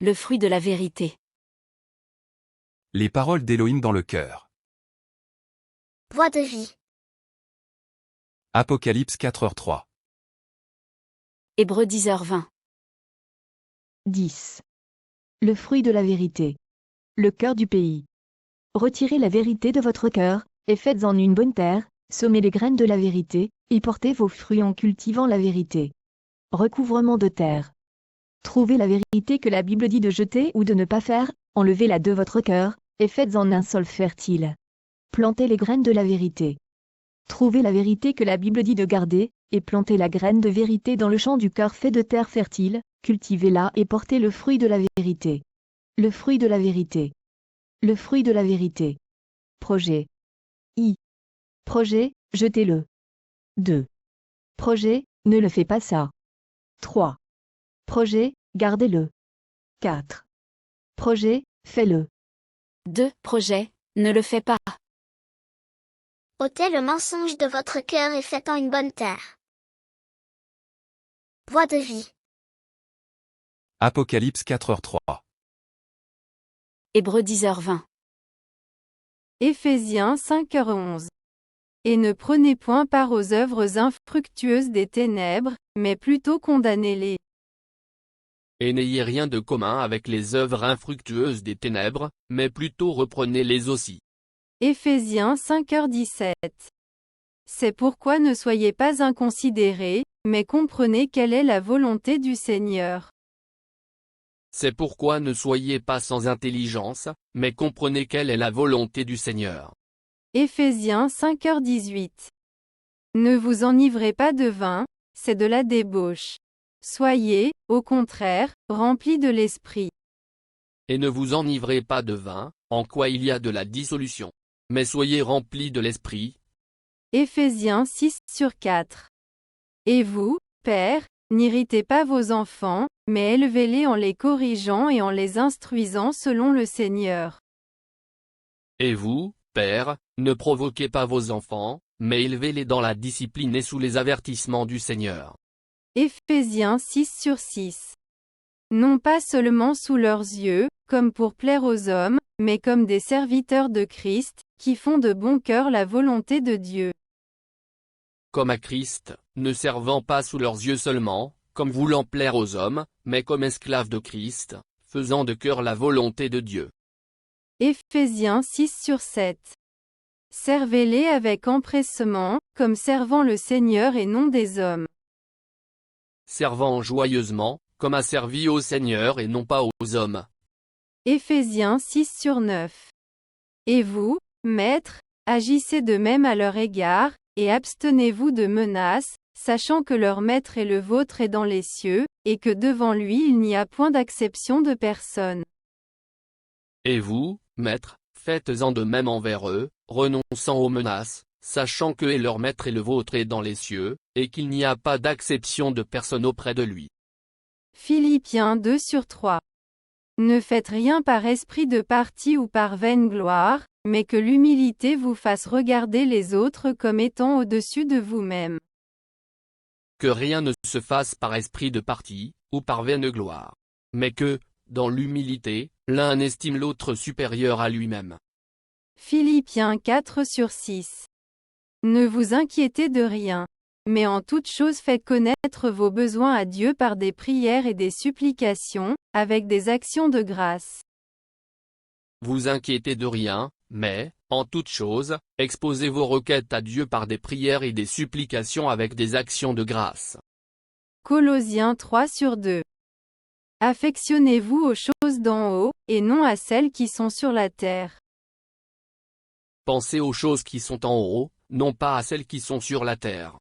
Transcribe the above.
Le fruit de la vérité. Les paroles d'Élohim dans le cœur. Voix de vie. Apocalypse 4h3. Hébreux 10h20. 10. Le fruit de la vérité. Le cœur du pays. Retirez la vérité de votre cœur, et faites-en une bonne terre, semez les graines de la vérité, y portez vos fruits en cultivant la vérité. Recouvrement de terre. Trouvez la vérité que la Bible dit de jeter ou de ne pas faire, enlevez-la de votre cœur, et faites-en un sol fertile. Plantez les graines de la vérité. Trouvez la vérité que la Bible dit de garder, et plantez la graine de vérité dans le champ du cœur fait de terre fertile, cultivez-la et portez le fruit de la vérité. Le fruit de la vérité. Le fruit de la vérité. Projet. Projet, jetez-le. 2. Projet, ne le fais pas ça. 3. Projet, gardez-le. 4. Projet, fais-le. 2. Projet, ne le fais pas. Ôtez le mensonge de votre cœur et faites-en une bonne terre. Voix de vie. Apocalypse 4h3. Hébreux 10h20. Éphésiens 5h11. Et ne prenez point part aux œuvres infructueuses des ténèbres, mais plutôt condamnez-les. Et n'ayez rien de commun avec les œuvres infructueuses des ténèbres, mais plutôt reprenez-les aussi. Éphésiens 5h17. C'est pourquoi ne soyez pas inconsidérés, mais comprenez quelle est la volonté du Seigneur. C'est pourquoi ne soyez pas sans intelligence, mais comprenez quelle est la volonté du Seigneur. Éphésiens 5h18. Ne vous enivrez pas de vin, c'est de la débauche. Soyez, au contraire, remplis de l'esprit. Et ne vous enivrez pas de vin, en quoi il y a de la dissolution. Mais soyez remplis de l'esprit. Éphésiens 6/4. Et vous, pères, n'irritez pas vos enfants, mais élevez-les en les corrigeant et en les instruisant selon le Seigneur. Et vous, pères, ne provoquez pas vos enfants, mais élevez-les dans la discipline et sous les avertissements du Seigneur. Éphésiens 6/6. Non pas seulement sous leurs yeux, comme pour plaire aux hommes, mais comme des serviteurs de Christ, qui font de bon cœur la volonté de Dieu. Comme à Christ, ne servant pas sous leurs yeux seulement, comme voulant plaire aux hommes, mais comme esclaves de Christ, faisant de cœur la volonté de Dieu. Éphésiens 6/7. Servez-les avec empressement, comme servant le Seigneur et non des hommes. Servant joyeusement, comme a servi au Seigneur et non pas aux hommes. Éphésiens 6/9. Et vous, maîtres, agissez de même à leur égard, et abstenez-vous de menaces, sachant que leur maître et le vôtre est dans les cieux, et que devant lui il n'y a point d'acception de personne. Et vous, maîtres, faites-en de même envers eux, renonçant aux menaces, sachant que et leur maître et le vôtre est dans les cieux, et qu'il n'y a pas d'acception de personne auprès de lui. Philippiens 2/3. Ne faites rien par esprit de parti ou par vaine gloire, mais que l'humilité vous fasse regarder les autres comme étant au-dessus de vous-même. Que rien ne se fasse par esprit de parti, ou par vaine gloire. Mais que, dans l'humilité, l'un estime l'autre supérieur à lui-même. Philippiens 4/6. Ne vous inquiétez de rien. Mais en toute chose faites connaître vos besoins à Dieu par des prières et des supplications, avec des actions de grâce. Vous inquiétez de rien, mais, en toute chose, exposez vos requêtes à Dieu par des prières et des supplications avec des actions de grâce. Colossiens 3/2. Affectionnez-vous aux choses d'en haut, et non à celles qui sont sur la terre. Pensez aux choses qui sont en haut, non pas à celles qui sont sur la terre.